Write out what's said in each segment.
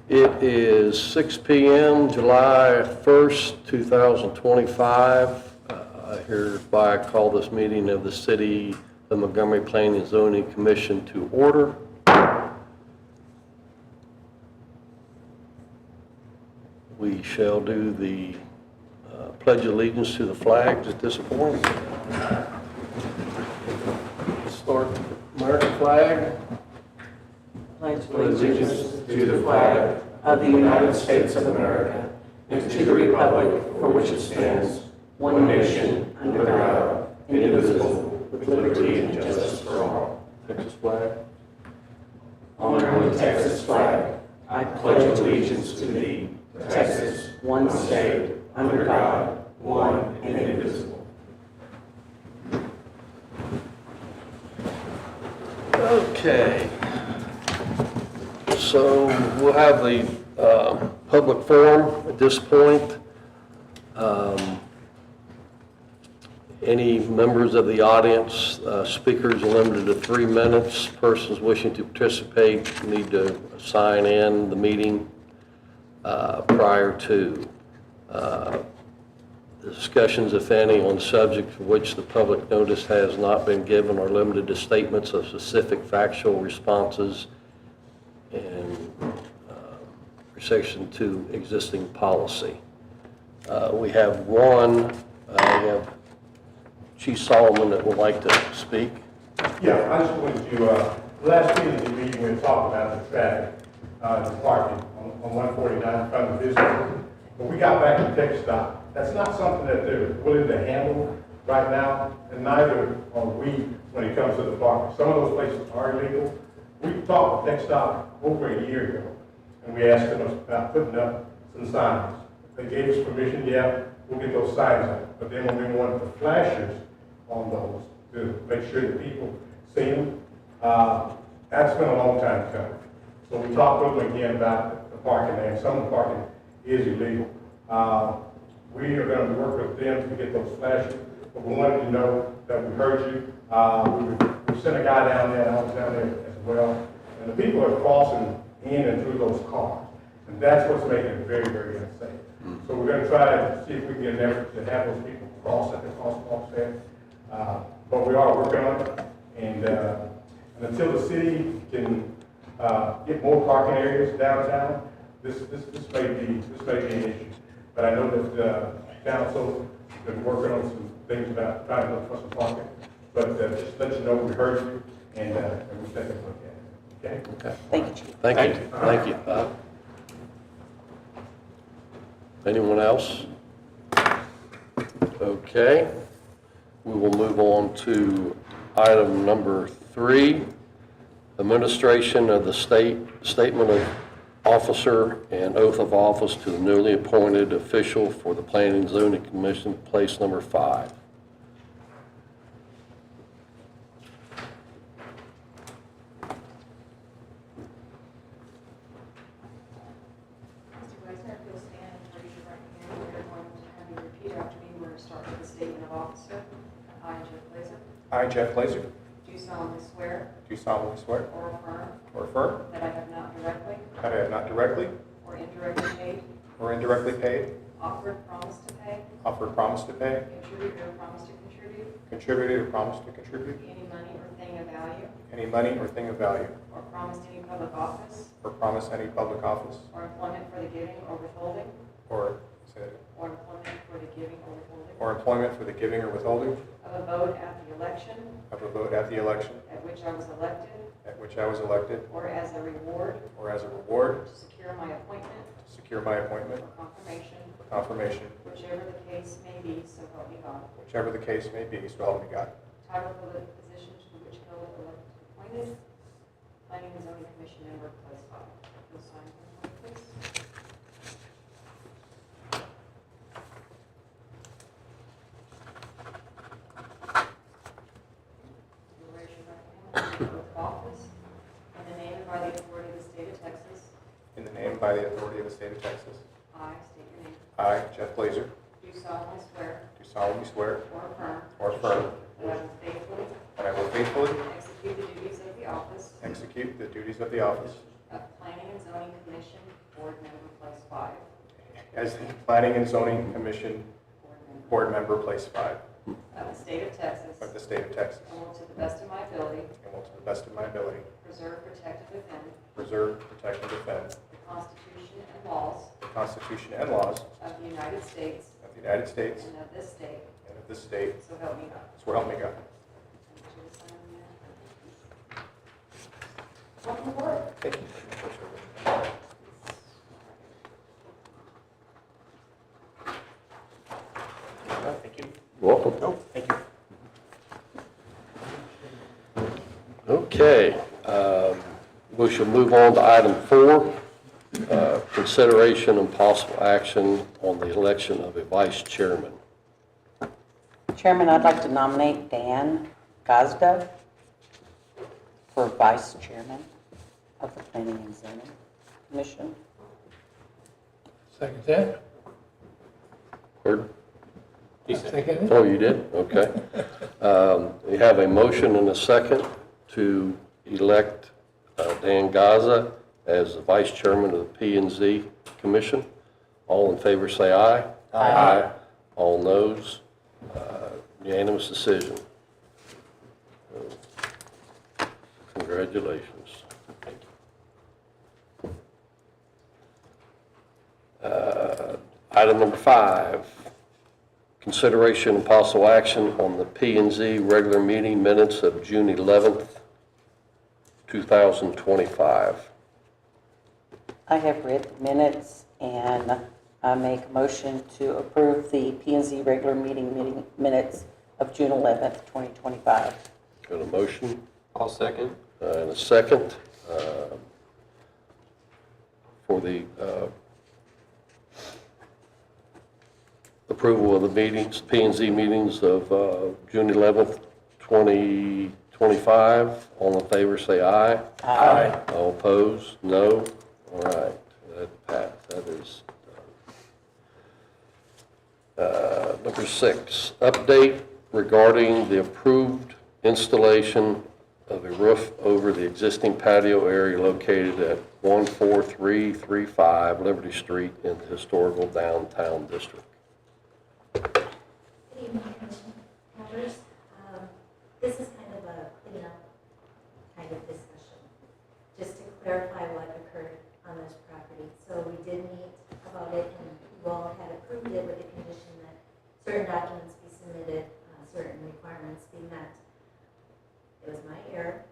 It is 6 p.m., July 1st, 2025. I hereby call this meeting of the City of Montgomery Planning and Zoning Commission to order. We shall do the Pledge of Allegiance to the flags at this point. Let's start with the American flag. Pledge allegiance to the flag of the United States of America and to the republic for which it stands, one nation, under God, indivisible, with liberty and justice for all. Texas flag. Honoring the Texas flag, I pledge allegiance to thee, Texas, one state, under God, one and indivisible. Okay. So we'll have the public forum at this point. Any members of the audience, speakers are limited to 3 minutes. Persons wishing to participate need to sign in the meeting prior to discussions, if any, on subjects for which the public notice has not been given are limited to statements of specific factual responses in Section 2 existing policy. We have we have Chief Solomon that would like to speak. Yeah, I just wanted to, last meeting we talked about the traffic, the parking on 149 in front of the business. But we got back to tech stop. That's not something that they're willing to handle right now, and neither are we when it comes to the parking. Some of those places are illegal. We talked with tech stop over a year ago, and we asked them about putting up some signs. They gave us permission, yeah, we'll get those signs up. But then when we wanted the flashers on those to make sure that people see them, that's been a long time coming. So we talked with them again about the parking there, and some of the parking is illegal. We are going to work with them to get those flashers, but we wanted to know that we heard you. We sent a guy down there, and I was down there as well, and the people are crossing in and through those cars, and that's what's making it very, very unsafe. So we're going to try to see if we can get an effort to have those people cross at the crosswalks there, but we are working on it, and until the city can get more parking areas downtown, this may be an issue. But I know that council has been working on some things about trying to look for some parking. But just let you know we heard you and we'll take a look at it. Okay? Okay. Thank you, Chief. Thank you. Thank you. Anyone else? Okay. We will move on to item number 3, administration of the statement of officer and oath of office to the newly appointed official for the Planning and Zoning Commission, place number 5. Mr. Weisner, if you'll stand and raise your right hand, we're going to have you repeat after me. We're going to start with the statement of officer. I, Jeff Blazer, I, Jeff Blazer, do solemnly swear do solemnly swear or affirm that I have not directly or indirectly paid, offered, promised to pay, promised to pay, contributed or promised to contribute contributed or promised to contribute any money or thing of value, any money or thing of value, or promised any public office or promised any public office, or employment for the giving or withholding, or say it again, or employment for the giving or withholding or employment for the giving or withholding of a vote at the election of a vote at the election at which I was elected, or or as a reward to secure my appointment secure my appointment or confirmation, whichever the case may be, so help me God. whichever the case may be, so help me God. Title of the position to which Hill elected appointed, Planning and Zoning Commission member, place 5. You'll sign here, please. You'll raise your right hand, and oath of office, in the name and by the authority of the state of Texas. In the name and by the authority of the state of Texas, I state your name. I, Jeff Blazer, Do solemnly swear do solemnly swear or affirm or affirm that I will faithfully that I will faithfully execute the duties of the office execute the duties of the office Planning and Zoning Commission, Board Member, Place 5. as the Planning and Zoning Commission Board Member, Place 5 Of the State of Texas. of the State of Texas, And will to the best of my ability and will to the best of my ability preserve, protect, and defend preserve, protect, and defend the Constitution and laws the Constitution and laws of the United States of the United States and of this state, and of this state, so help me God. so help me God. Welcome aboard. Thank you. Thank you. Welcome. Oh, thank you. Okay, we shall move on to item 4, consideration and possible action on the election of a vice chairman. Chairman, I'd like to nominate Dan Gazda for vice chairman of the Planning and Zoning Commission. Second that? Heard? Second it? Oh, you did? Okay. We have a motion and a second to elect Dan Gaza as the vice chairman of the P and Z Commission. All in favor say aye. Aye. All noes. Unanimous decision. Congratulations. Thank you. Item number 5, consideration and possible action on the P and Z regular meeting minutes of June 11th, 2025. I have read the minutes, and I make a motion to approve the P and Z regular meeting minutes of June 11th, 2025. Got a motion I'll second. and a second for the approval of the meetings, P and Z meetings of June 11th, 2025. All in favor, say aye. Aye. All opposed, no. All right, that passed, that is done. Number 6, update regarding the approved installation of a roof over the existing patio area located at 14335 Liberty Street in the historical downtown district. Good evening, Commission members. This is kind of a cleanup kind of discussion, just to clarify what occurred on this property. So we did meet about it, and you all had approved it with the condition that certain documents be submitted, certain requirements be met. It was my error.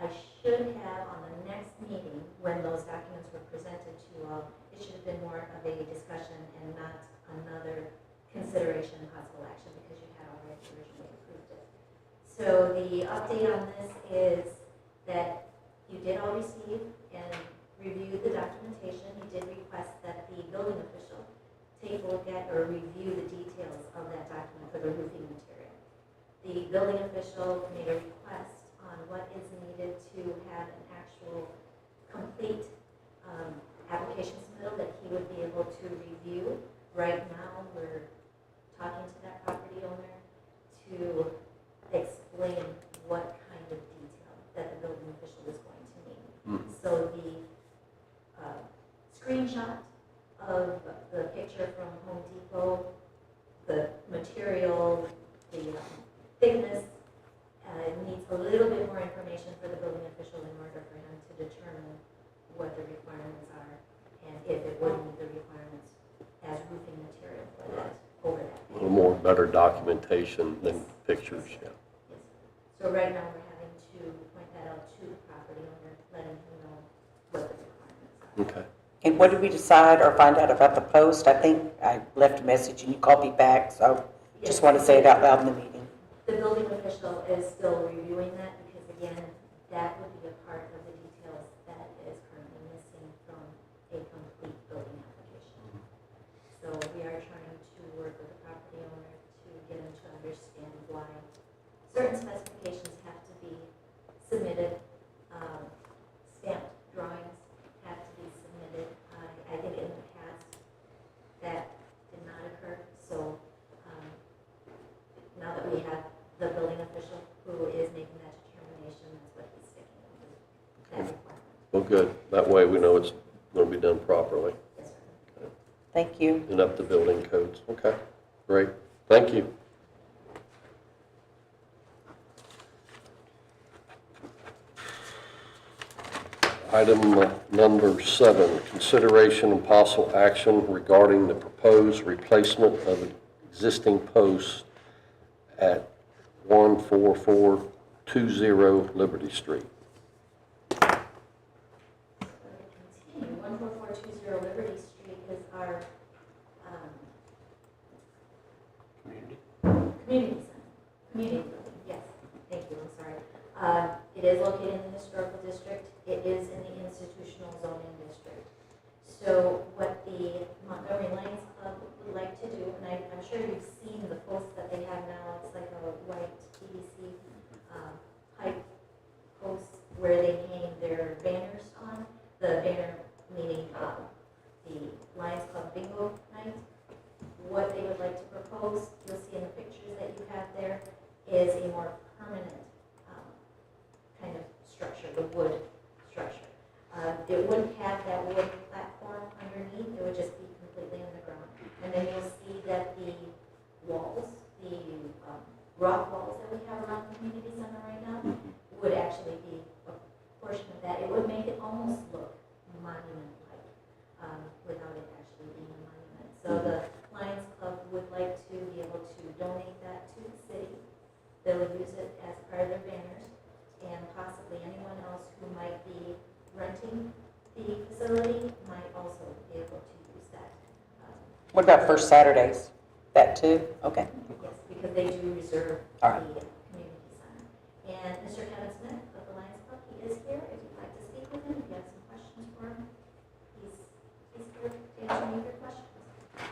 I should have, on the next meeting, when those documents were presented to you all, it should have been more of a discussion and not another consideration and possible action, because you had already originally approved it. So the update on this is that you did all receive and review the documentation. You did request that the building official take a look at or review the details of that document for the roofing material. The building official made a request on what is needed to have an actual complete application submittal that he would be able to review. Right now, we're talking to that property owner to explain what kind of detail that the building official is going to need. So the screenshot of the picture from Home Depot, the material, the thickness, needs a little bit more information for the building official in order for him to determine what the requirements are and if it would meet the requirements as roofing material for that, over that. A little more better documentation than pictures, yeah. Yes. So right now, we're having to point that out to the property owner, letting him know what the requirements are. Okay. And what did we decide or find out about the post? I think I left a message and you called me back, so just want to say it out loud in the meeting. The building official is still reviewing that, because again, that would be a part of the details that is currently missing from a complete building application. So we are trying to work with the property owner to get him to understand why certain specifications have to be submitted, stamped drawings have to be submitted. I think in the past, that did not occur, so now that we have the building official who is making that determination, that's what he's sticking with, that requirement. Well, good. That way we know it's going to be done properly Yes, sir. Thank you. and up to building codes. Okay, great. Thank you. Item number 7, consideration and possible action regarding the proposed replacement of existing posts at 14420 Liberty Street. Continue, 14420 Liberty Street is our community center. Community building, yes, thank you, I'm sorry. It is located in the historical district. It is in the institutional zoning district. So what the Montgomery Lions Club would like to do, and I'm sure you've seen the posts that they have now, it's like a white PVC pipe posts where they hang their banners on. The banner meaning the Lions Club bingo night. What they would like to propose, you'll see in the pictures that you have there, is a more permanent kind of structure, the wood structure. It wouldn't have that wood platform underneath, it would just be completely underground. And then you'll see that the walls, the rock walls that we have around the community center right now, would actually be a portion of that. It would make it almost look monument-like without it actually being a monument. So the Lions Club would like to be able to donate that to the city. They'll use it as part of their banners, and possibly anyone else who might be renting the facility might also be able to use that. What about First Saturdays? That too? Okay. Yes, because they do reserve All right. the community center. And Mr. Kevin Smith of the Lions Club, he is here. If you'd like to speak with him, if you have some questions for him, he's here to answer any of your questions.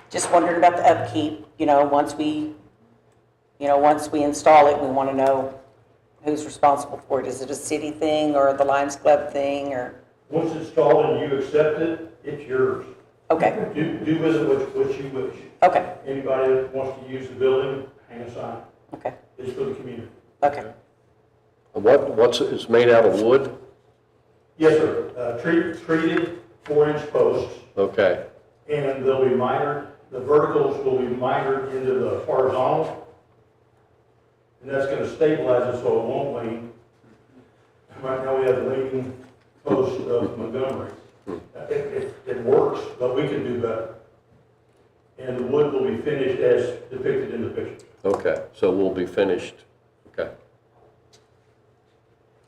Just wondering about the upkeep, once we install it, we want to know who's responsible for it. Is it a city thing or the Lions Club thing or? Once installed and you accept it, it's yours. Okay, Do with it what you wish. okay, Anybody that wants to use the building, hang a sign. okay, It's for the community. okay. It's made out of wood? Yes, sir. Treated 4-inch posts, Okay, and they'll be mitered. The verticals will be mitered into the horizontal, and that's going to stabilize it so it won't lean. Right now, we have the leaning post of Montgomery. It works, but we can do better. And the wood will be finished as depicted in the picture. okay, so we'll be finished, okay.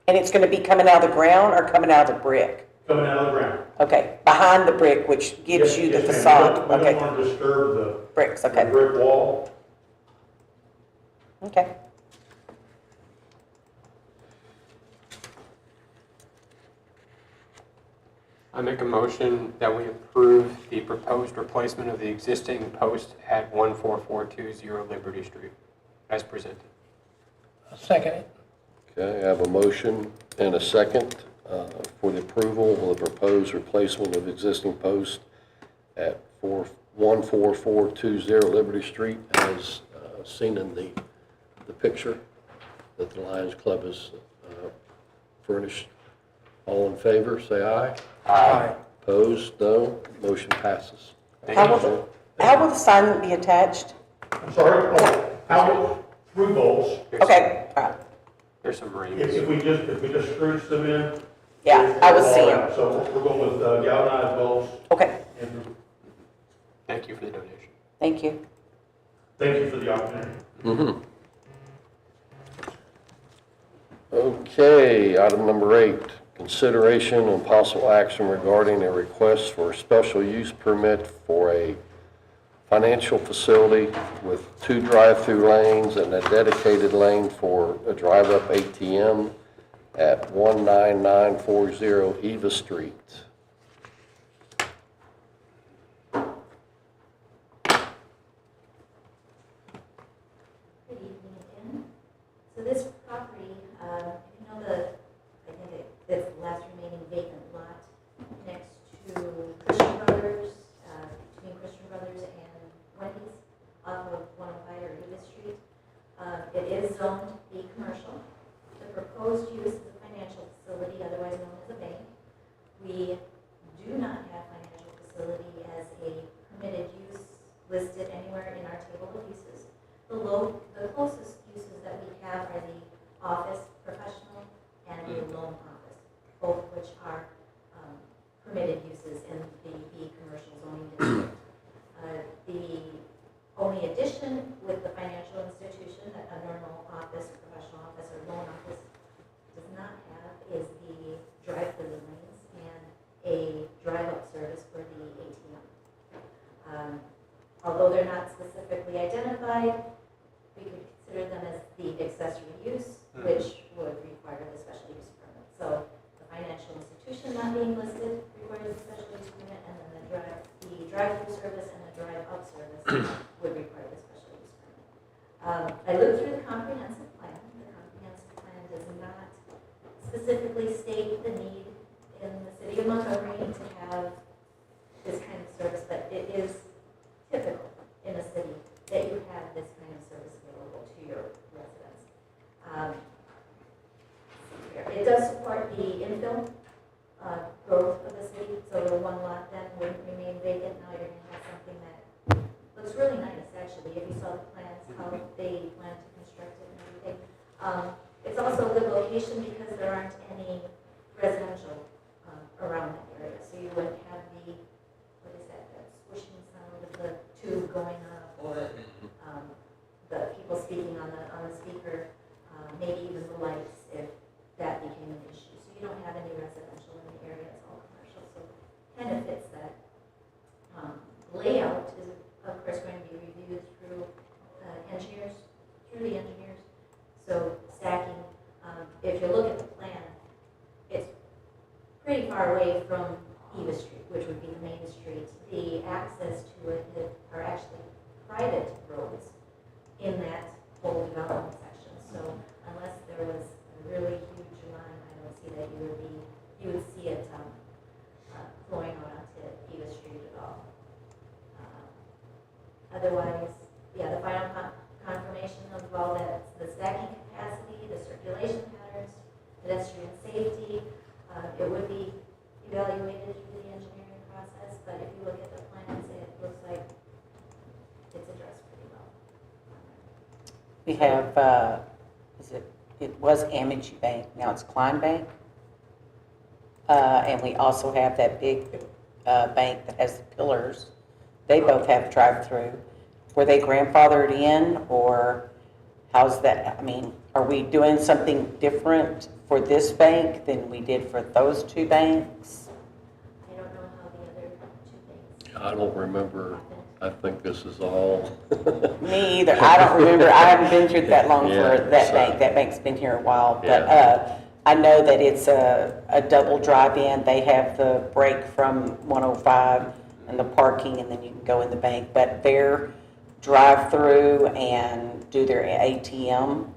And it's going to be coming out of the ground or coming out of the brick? Coming out of the ground. Okay, behind the brick, which gives you the Yes, ma'am. facade. We don't Okay, want to disturb bricks, the okay, brick wall. okay. I make a motion that we approve the proposed replacement of the existing post at 14420 Liberty Street as presented. I'll second it. Okay, I have a motion and a second for the approval of the proposed replacement of existing post at 14420 Liberty Street as seen in the picture that the Lions Club has furnished. All in favor, say aye. Aye. Opposed, no. Motion passes. Thank How you. will the sign be attached? I'm sorry, how, through bolts. Okay, all right, There's some rings. If we just screw them in. yeah, I was they'll fall seeing, out. So we're going with galvanized bolts. okay, And Thank you for the donation. thank you. thank you for the opportunity. Okay, item number 8, consideration and possible action regarding a request for a special use permit for a financial facility with 2 drive-through lanes and a dedicated lane for a drive-up ATM at 19940 Eva Street. Good evening again. So this property, if you know it's the last remaining vacant lot next to Christian Brothers, between Christian Brothers and Wendy's off of 105 or Eva Street. It is zoned B commercial. The proposed use is a financial facility, otherwise known as a bank. We facility as a permitted use listed anywhere in our table of uses. The closest uses that we have are the office, professional, and the loan office, both of which are permitted uses in the B commercial zoning district. The only addition with the financial institution that a normal office, professional office, or loan office does not have is the drive-through lanes and a drive-up service for the ATM. Although they're not specifically identified, we could consider them as the accessory use, which would require the special use permit. So the financial institution not being listed requires a special use permit, and then the drive-through service and the drive-up service would require the special use permit. I looked through the comprehensive plan. The comprehensive plan does not specifically state the need in the city of Montgomery to have this kind of service, but it is typical in a city that you have this kind of service available to your residents. It does support the infill growth of the city, so the one lot then wouldn't remain vacant. Now you're going to have something that looks really nice, actually, if you saw the plans, how they plan to construct it and everything. It's also a good location because there aren't any residential around that area, so you wouldn't have the, what is that swishing sound of the tube going up, or the people speaking on the speaker, maybe even the lights if that became an issue. So you don't have any residential in the area, it's all commercial, so kind of fits that. Layout is, of course, going to be reviewed through the engineers. So stacking, if you look at the plan, it's pretty far away from Eva Street, which would be the main street. The access to it are actually private roads in that whole development section. So unless there was a really huge line, I don't see that you would see it flowing out onto Eva Street at all. Otherwise, yeah, the final confirmation of all that, the stacking capacity, the circulation patterns, pedestrian safety, it would be evaluated through the engineering process, but if you look at the plans, it looks like it's addressed pretty well. We have, it was Amity Bank, now it's Klein Bank. And we also have that big bank that has the pillars. They both have drive-through. Were they grandfathered in, or how's that? I mean, are we doing something different for this bank than we did for those two banks? I don't know how the other two things. I don't remember. I think this is all. Me either. I don't remember. I haven't been through it that long Yeah, for that so- bank. That bank's been here a while. But Yeah. I know that it's a double drive-in. They have the break from 105 and the parking, and then you can go in the bank. But their drive-through and do their ATM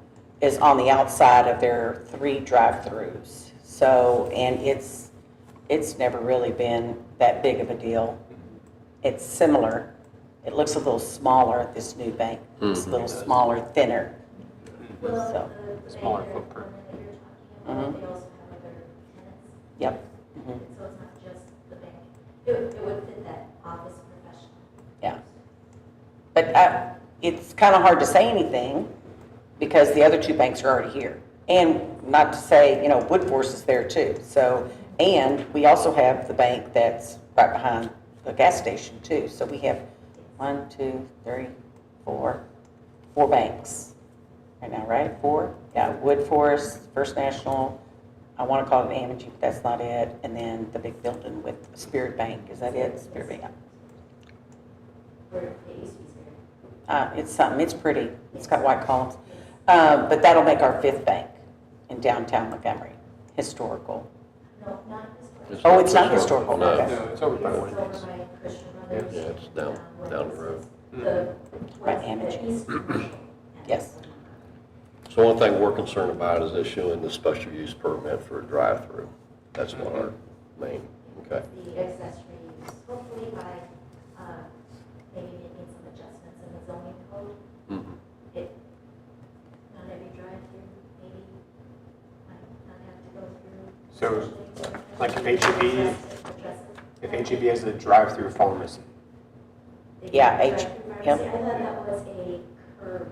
is on the outside of their 3 drive-throughs. So, and it's never really been that big of a deal. It's similar. It looks a little smaller, this new bank. It's a little smaller, thinner. Well, So- the Smaller bank footprint. that you're talking about, they also have other tenants. Yep. Mhm. So it's not just the bank. It would fit that office professional. Yeah. But it's kind of hard to say anything because the other 2 banks are already here. And not to say, Woodforce is there too. So, and we also have the bank that's right behind the gas station too. So we have 1, 2, 3, 4 banks right now, right? 4? Yeah, Woodforce, First National, I want to call it Amity, but that's not it. And then the big building with Spirit Bank, is that it? Spirit Bank. Where it used to be there. It's something, it's pretty, it's got white columns. But that'll make our 5th bank in downtown Montgomery, historical. No, not this one. Oh, it's not historical, No. okay. No, it's over by It's Wendy's. over by Christian Brothers. Yeah, it's down the road. The By west, Amity. the east commercial. end. Yes. So one thing we're concerned about is issuing the special use permit for a drive-through. That's what our main, okay. The accessory use, hopefully by, maybe making some adjustments in the zoning code. Mhm. It, not every drive-through, maybe, might not have to go through. So, special use. like if H-E-B Address it. if HEB has a drive-through pharmacy. They Yeah, do H- drive-through pharmacy. yep. I thought that was a curb and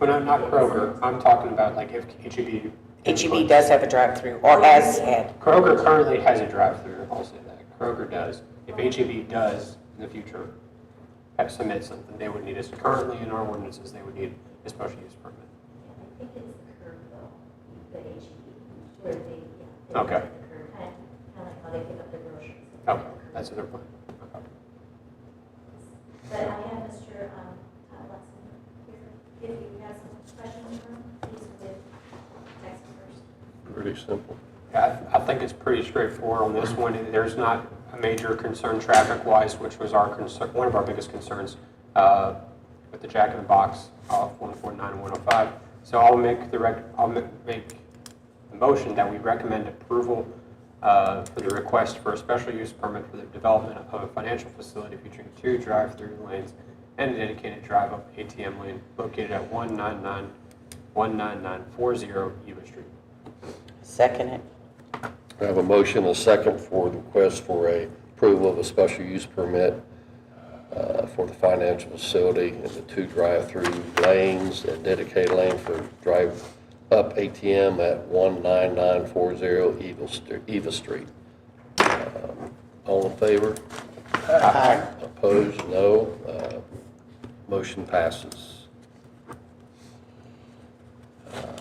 go. Well, not Kroger, I'm talking about like if HEB. HEB does have a drive-through, or has had. Kroger currently has a drive-through, I'll say that. Kroger does. If HEB does in the future submit something, they would need us, currently in our ordinances, they would need a special use permit. Yeah, I think it's the curb though, the HEB, where they, yeah. They Okay. pick up the curb, kind of like how they pick up their groceries. Okay, that's what they're planning. Okay. But I have Mr. Todd Watson here. If you have some questions for him, please with text first. Pretty simple. Yeah, I think it's pretty straightforward on this one. There's not a major concern traffic-wise, which was our concern, one of our biggest concerns with the Jack in the Box off 149 and 105. So I'll make the motion that we recommend approval for the request for a special use permit for the development of a financial facility featuring 2 drive-through lanes and a dedicated drive-up ATM lane located at 19940 Eva Street. Second it. I have a motion, a second for the request for a approval of a special use permit for the financial facility and the 2 drive-through lanes and dedicated lane for drive-up ATM at 19940 Eva Street. All in favor? Aye. Opposed? No. Motion passes.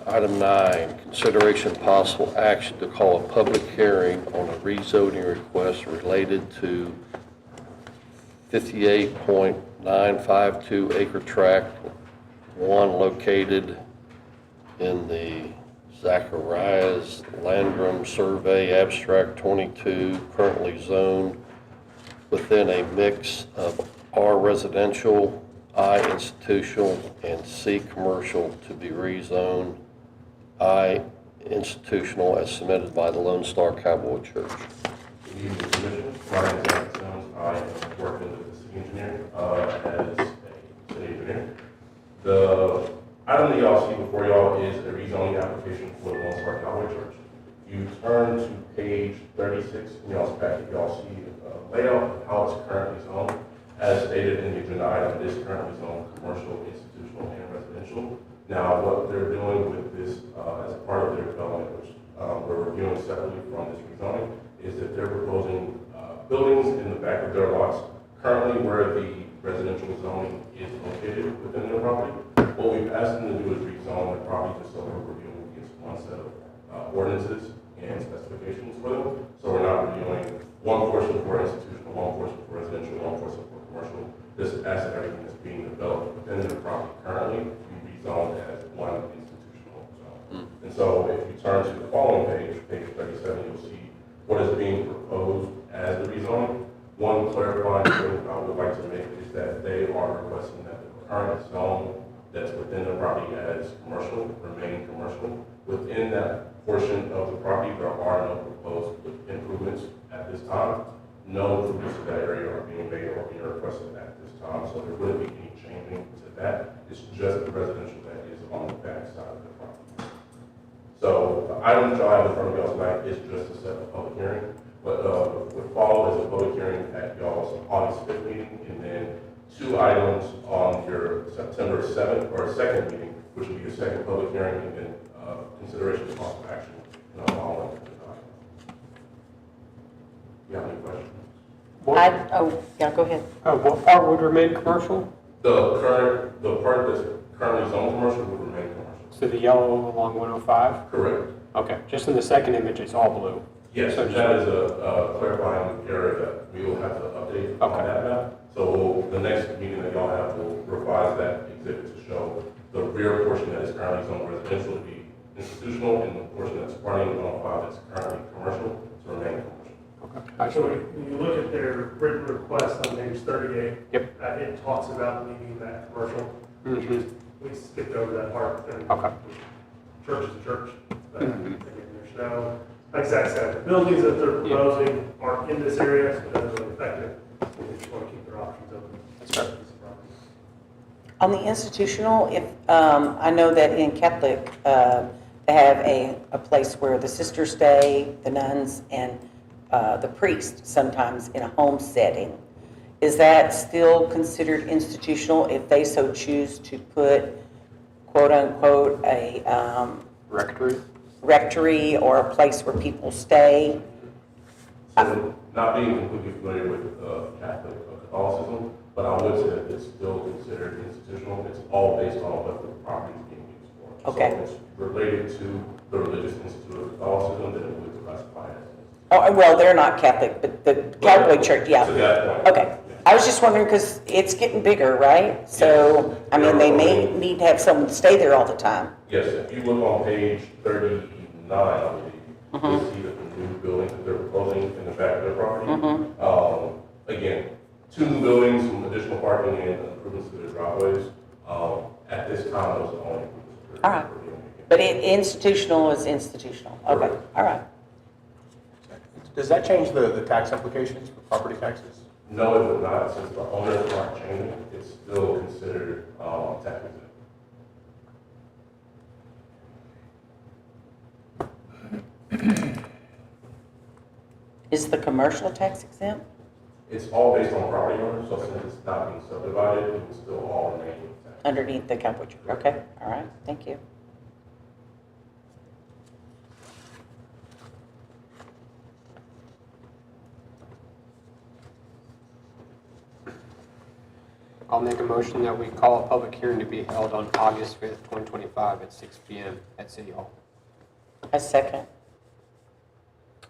Item 9, consideration possible action to call a public hearing on a rezoning request related to 58.952 acre tract 1 located in the Zacharias Landrum Survey Abstract 22, currently zoned within a mix of R residential, I institutional, and C commercial to be rezoned I institutional as submitted by the Lone Star Cowboy Church. Good evening, Commission. My name is Alex Jones. I am working with the city engineer as a city engineer. The item that y'all see before y'all is a rezoning application for the Lone Star Cowboy Church. You turn to page 36 in y'all's packet. Y'all see the layout of how it's currently zoned. As stated in the agenda item, it is currently zoned commercial, institutional, and residential. Now, what they're doing with this as a part of their development, which we're reviewing separately from this rezoning, is that they're proposing buildings in the back of their lots, currently where the residential zoning is located within their property. What we've asked them to do is rezone the property just so we're reviewing against one set of ordinances and specifications for them. So we're not reviewing one portion for institutional, one portion for residential, one portion for commercial. This asset, everything that's being developed within their property currently, zoned as one institutional zone. And so if you turn to the following page, page 37, you'll see what is being proposed as the rezoning. One clarifying thing I would like to make is that they are requesting that the current zone that's within the property as commercial remain commercial. Within that portion of the property, there are no proposed improvements at this time. No improvements to that area are being made or being requested at this time, so there wouldn't be any changing to that. It's just the residential that is on the back side of the property. So the item that y'all have in front of y'all tonight is just to set a public hearing. But what follow is a public hearing at y'all's August 5th meeting, and then 2 items on your September 7th or 2nd meeting, which will be your second public hearing, and then consideration of possible action and following the items. You have any questions? Yeah, go ahead. What part would remain commercial? The part that's currently zoned commercial will remain commercial. So the yellow along 105? Correct. Okay, just in the second image, it's all blue. Yes, So that is a clarifying area that we will have to update on Okay. that map. So the next meeting that y'all have will revise that exhibit to show the rear portion that is currently zoned residential to be institutional, and the portion that's running 105 that's currently commercial to remain commercial. Okay. So when you look at their written request on page 38, Yep. it talks about leaving that commercial. Mhm. We skipped over that part. And Okay. Church is a church. But Mhm. again, there's no, like Zach said, the buildings that they're proposing aren't in this area, so it doesn't really affect it. They just want to keep their options open. That's fair. On the institutional, if, I know that in Catholic, they have a place where the sisters stay, the nuns, and the priest sometimes in a home setting. Is that still considered institutional if they so choose to put, quote unquote, a Rectory? rectory or a place where people stay? So not being completely familiar with Catholic Catholicism, but I would say that it's still considered institutional. It's all based on what the property is being used for. Okay. So it's related to the religious institute of Catholicism, then it would classify as. Oh, well, they're not Catholic, but the Catholic Church, To yeah. that point. Okay. I was just wondering, because it's getting bigger, right? So, I mean, they may need to have someone stay there all the time. Yes, if you look on page 39, I believe, you'll see that the new buildings that they're proposing in the back of their property. Again, 2 new buildings, some additional parking and improvements to their driveways. At this time, those are the only improvements. All right. But institutional is institutional. Okay, all right. Does that change the tax implications for property taxes? No, it would not, since the owners aren't changing, it's still considered tax exempt. Is the commercial tax exempt? It's all based on property owners, so since it's not being subdivided, it will still all remain tax. Underneath the Cowboy Church? Okay, all right, thank you. I'll make a motion that we call a public hearing to be held on August 5th, 2025 at 6 PM at City Hall. A second.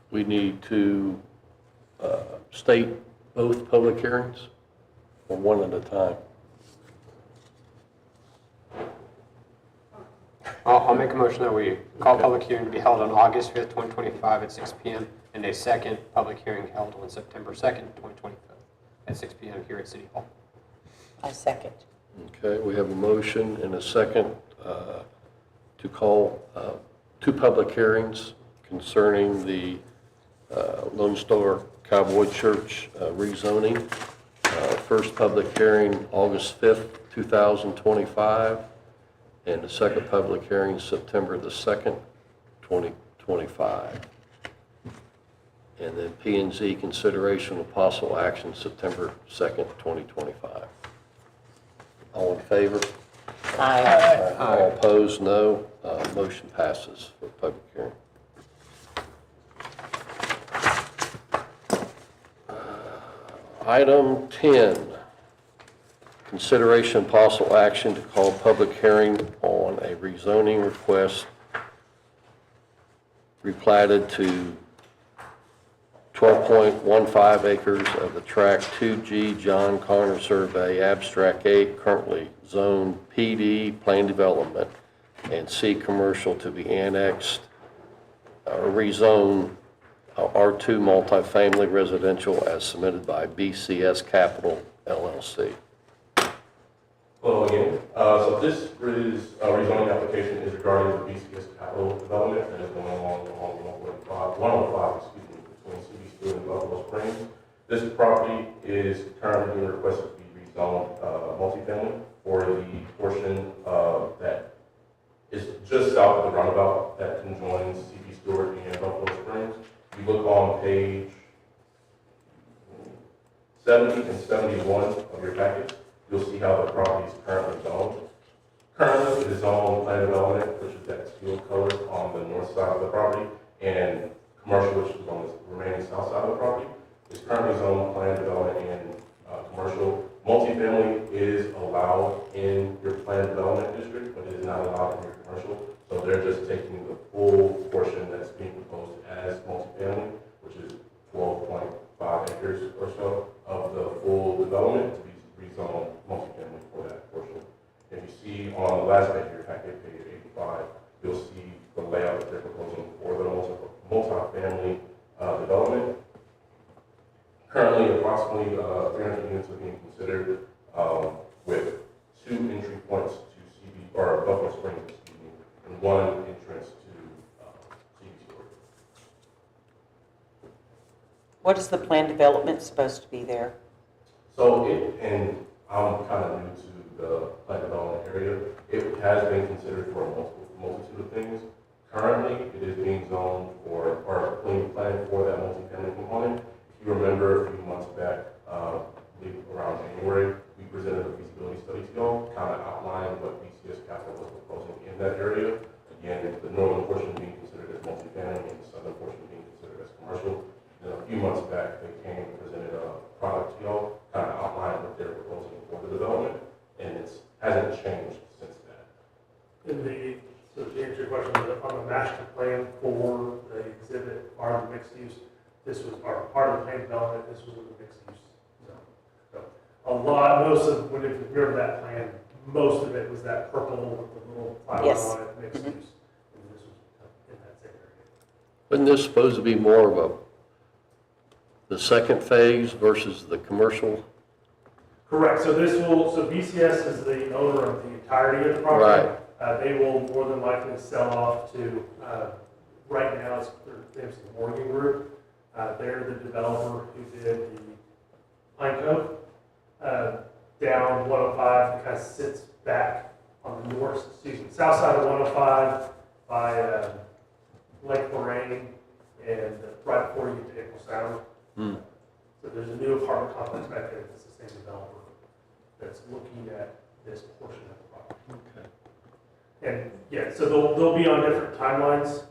We need to state both public hearings, or one at a time? I'll make a motion that we call a public hearing to be held on August 5th, 2025 at 6 PM, and a second public hearing held on September 2nd, 2025 at 6 PM here at City Hall. I second. Okay, we have a motion and a second to call 2 public hearings concerning the Lone Star Cowboy Church rezoning. First public hearing, August 5th, 2025, and the second public hearing, September the 2nd, 2025. And then P&Z consideration of possible action, September 2nd, 2025. All in favor? Aye. All opposed, no. Motion passes for public hearing. Item 10, consideration and possible action to call public hearing on a rezoning request replatted to 12.15 acres of the Tract 2G John Connor Survey, Abstract 8, currently Zone PD, Plan Development, and C Commercial to be annexed, rezone R2 multifamily residential as submitted by BCS Capital LLC. Hello again. So this is, rezoning application is regarding the BCS Capital Development that is going along 105, between CD Steel and Buffalo Springs. This property is currently being requested to be rezoned multifamily for the portion that is just south of the roundabout that conjoins CB Stewart and Buffalo Springs. If you look on page 70 and 71 of your package, you'll see how the property is currently zoned. Currently, it is zoned plan development, which is that steel color on the north side of the property, and commercial, which is on the remaining south side of the property. It's currently zoned plan development and commercial. Multifamily is allowed in your plan development district, but it is not allowed in your commercial. So they're just taking the full portion that's being proposed as multifamily, which is 12.5 acres or so of the full development to be rezoned multifamily for that portion. If you see on the last page of your packet, page 85, you'll see the layout that they're proposing for the multifamily development. Currently, approximately 300 units are being considered with 2 entry points to CB, or Buffalo Springs, excuse me, and 1 entrance to CB Stewart. What is the plan development supposed to be there? So and I'm kind of new to the plan development area, it has been considered for a multitude of things. Currently, it is being zoned for, or being planned for that multifamily component. If you remember a few months back, I believe around January, we presented a feasibility study to y'all, kind of outlining what BCS Capital was proposing in that area. Again, the northern portion being considered as multifamily and the southern portion being considered as commercial. And a few months back, they came and presented a product to y'all, kind of outlining what they're proposing for the development, and it hasn't changed since then. So to answer your question, on the master plan for the exhibit, part of the mixed use, this was part of the planned development, this was in the mixed use zone. So most of, when you remember that plan, most of it was that purple with the little flower Yes. on it, mixed use. And this was in that same area. Isn't this supposed to be more of the second phase versus the commercial? Correct, so BCS is the owner of the entirety of the property. Right. They will more than likely sell off to, right now, their name's the Morgan Group. They're the developer who did the Pine Cove down 105, and kind of sits back on the south side of 105 by Lake Lorraine and right before you get to April Sound. So there's a new apartment complex back there that's the same developer that's looking at this portion of the property. Okay. And yeah, so they'll be on different timelines.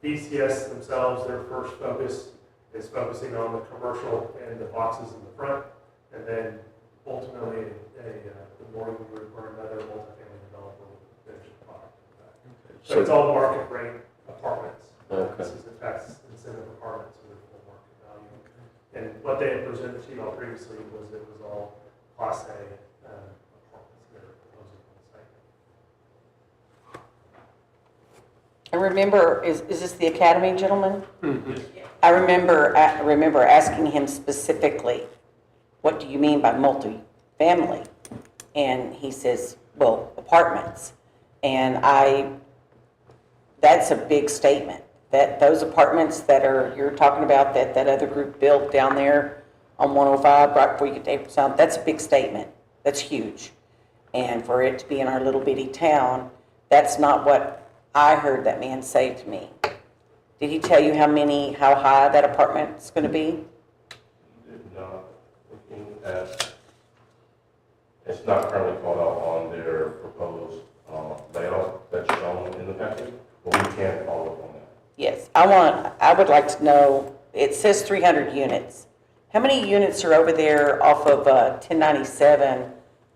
BCS themselves, their first focus is focusing on the commercial and the boxes in the front, and then ultimately the Morgan Group or another multifamily developer will finish the product. So it's all market rate apartments. Okay. This is in fact incentive apartments with full market value. And what they had presented to you all previously was it was all Class A apartments that are proposing on the site. I remember, is this the Academy gentleman? I remember asking him specifically, what do you mean by multi-family? And he says, well, apartments. And that's a big statement. That those apartments that you're talking about, that other group built down there on 105, right before you get to April Sound, that's a big statement. That's huge. And for it to be in our little bitty town, that's not what I heard that man say to me. Did he tell you how high that apartment's going to be? Did not, looking at, it's not currently called out on their proposed layout that's shown in the package, but we can follow up on that. Yes, I would like to know, it says 300 units. How many units are over there off of 1097,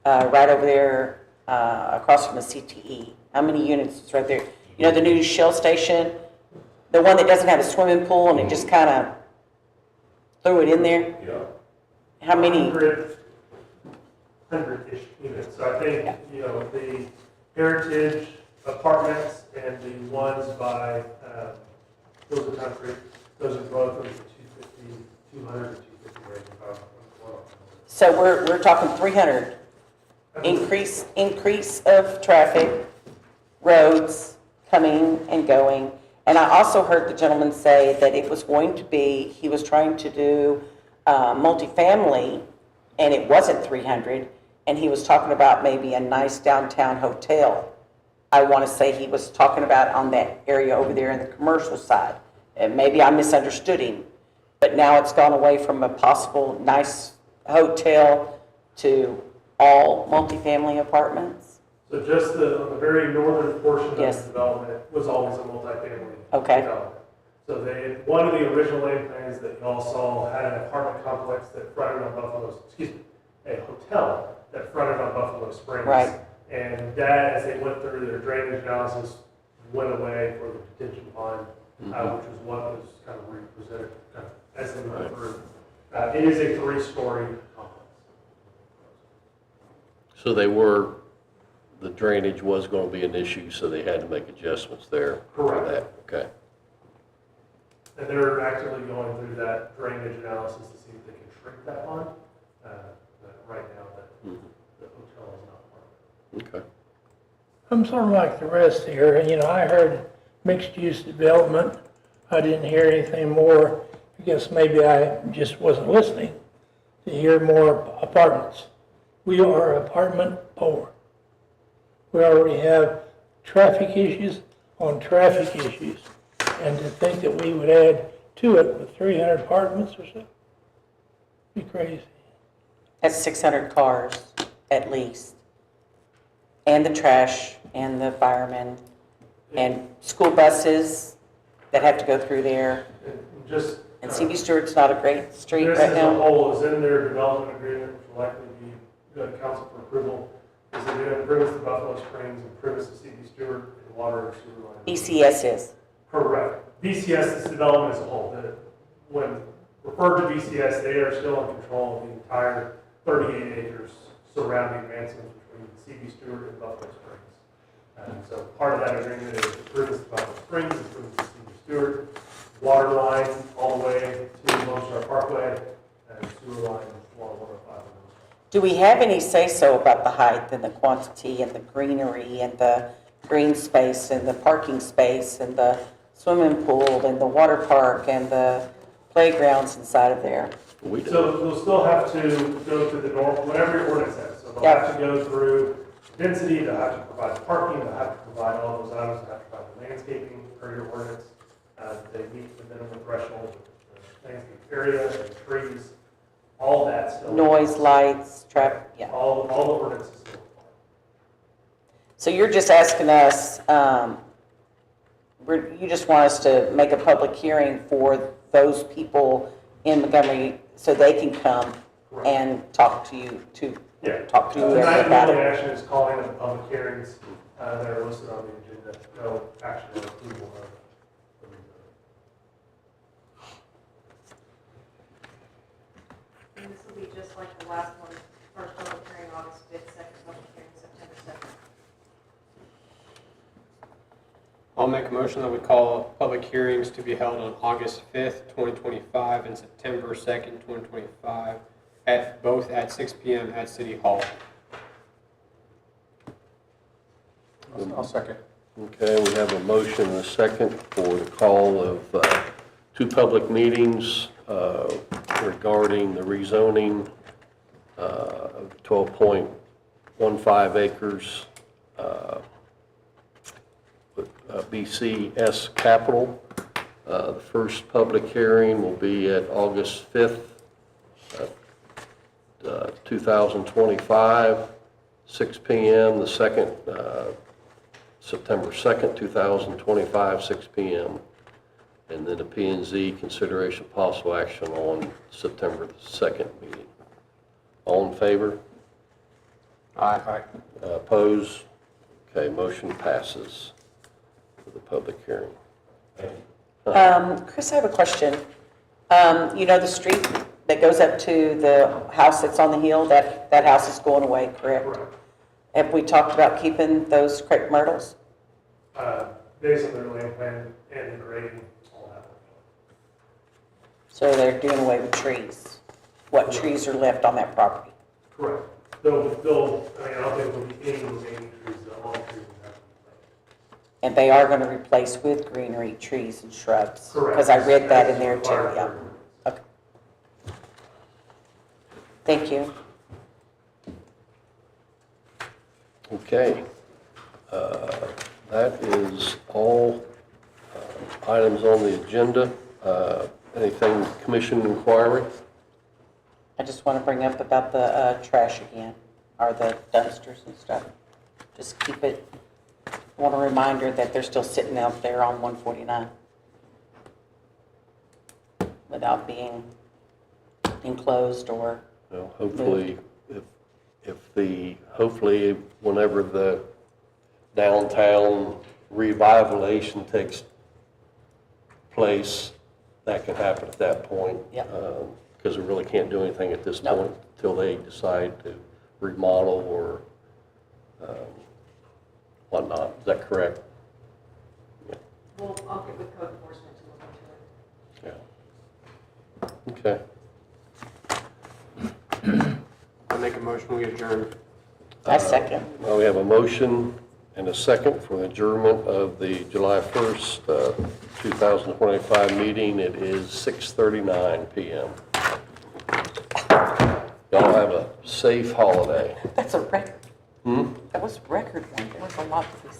right over there across from the CTE? How many units is right there? You know, the new Shell station, the one that doesn't have a swimming pool and it just kind of threw it in there? Yeah. How many? 100-ish units. So I think, the Heritage Apartments and the ones by Hills Country, those are both in the 200 to 250 range. So we're talking 300 increase of traffic, roads coming and going. And I also heard the gentleman say that it was going to be, he was trying to do multifamily, and it wasn't 300, and he was talking about maybe a nice downtown hotel. I want to say he was talking about on that area over there in the commercial side. And maybe I misunderstood him, but now it's gone away from a possible nice hotel to all multifamily apartments. So just on the very northern portion of Yes. the development was always a multifamily Okay. development. So one of the original land plans that y'all saw had an apartment complex that fronted on a hotel that fronted on Buffalo Springs. Right. And that, as they went through their drainage analysis, went away for the detention pond, which was what was kind of represented as they went through. It is a 3-story complex. So the drainage was going to be an issue, so they had to make adjustments there for Correct. that. Okay. And they're actively going through that drainage analysis to see if they can shrink that pond. But right now, the hotel is not part of it. Okay. I'm sort of like the rest here. I heard mixed-use development. I didn't hear anything more. I guess maybe I just wasn't listening to hear more apartments. We are apartment poor. We already have traffic issues on traffic issues. And to think that we would add to it with 300 apartments or so, be crazy. That's 600 cars at least. And the trash and the firemen and school buses that have to go through there. And just. And CB Stewart's not a great street This right as a now. whole is in their development agreement, which will likely be go to council for approval. Is that it improvements to Buffalo Springs, improvements to CB Stewart, and water and sewer line. BCS is. Correct. BCS, this development as a whole, when referred to BCS, they are still in control of the entire 38 acres surrounding Manson between CB Stewart and Buffalo Springs. And so part of that agreement is improvements to Buffalo Springs, improvements to CB Stewart, water line all the way to Lone Star Parkway, and sewer line along 105. Do we have any say-so about the height and the quantity and the greenery and the green space and the parking space and the swimming pool and the water park and the playgrounds inside of there? We do. So they'll still have to go through the normal, whatever your ordinance says. So they'll Yep. have to go through density, they'll have to provide the parking, they'll have to provide all those items, they'll have to provide the landscaping per your ordinance. They meet the minimum threshold, the landscape area, the trees, all that still. Noise, lights, traffic, yeah. All the ordinances still apply. So you're just asking us, you just want us to make a public hearing for those people in Montgomery so they can come Correct. and talk to you, Yeah. talk to you Tonight, the about only it? action is calling of the public hearings that are listed on the agenda. No action or approval of the rezone. And this will be just like the last one, first public hearing August 5th, second public hearing September 2nd. I'll make a motion that we call public hearings to be held on August 5th, 2025 and September 2nd, 2025, both at 6 PM at City Hall. I'll second. Okay, we have a motion and a second for the call of two public meetings regarding the rezoning of 12.15 acres with BCS Capital. The first public hearing will be at August 5th, 2025, 6 PM. The second, September 2nd, 2025, 6 PM. And then a P&Z consideration of possible action on September 2nd meeting. All in favor? Aye. Oppose? Okay, motion passes for the public hearing. Chris, I have a question. You know the street that goes up to the house that's on the hill, that house is going away, correct? Correct. Have we talked about keeping those crepe myrtles? Based on their land plan and the grading, all that. So they're doing away with trees? What trees are left on that property? Correct. They'll, I mean, I don't think there'll be any remaining trees, all the trees will have to be planted. And they are going to replace with greenery, trees and shrubs? Correct. Because I read that in there That's too, required yeah. for- Okay. Thank you. Okay. That is all items on the agenda. Anything commission inquiry? I just want to bring up about the trash again, or the dumpsters and stuff. Just keep it, I want a reminder that they're still sitting out there on 149 without being enclosed or, Well, hopefully, hopefully whenever the downtown revitalization takes place, that can happen at that point. Yep. Because we really can't do anything at this No. point until they decide to remodel or whatnot. Is that correct? Well, I'll get with code enforcement to look into it. Yeah. Okay. I make a motion, we adjourn. I second. Well, we have a motion and a second for the adjournment of the July 1st, 2025 meeting. It is 6:39 PM. Y'all have a safe holiday. That's a record. That was a record one. There was a lot to be said.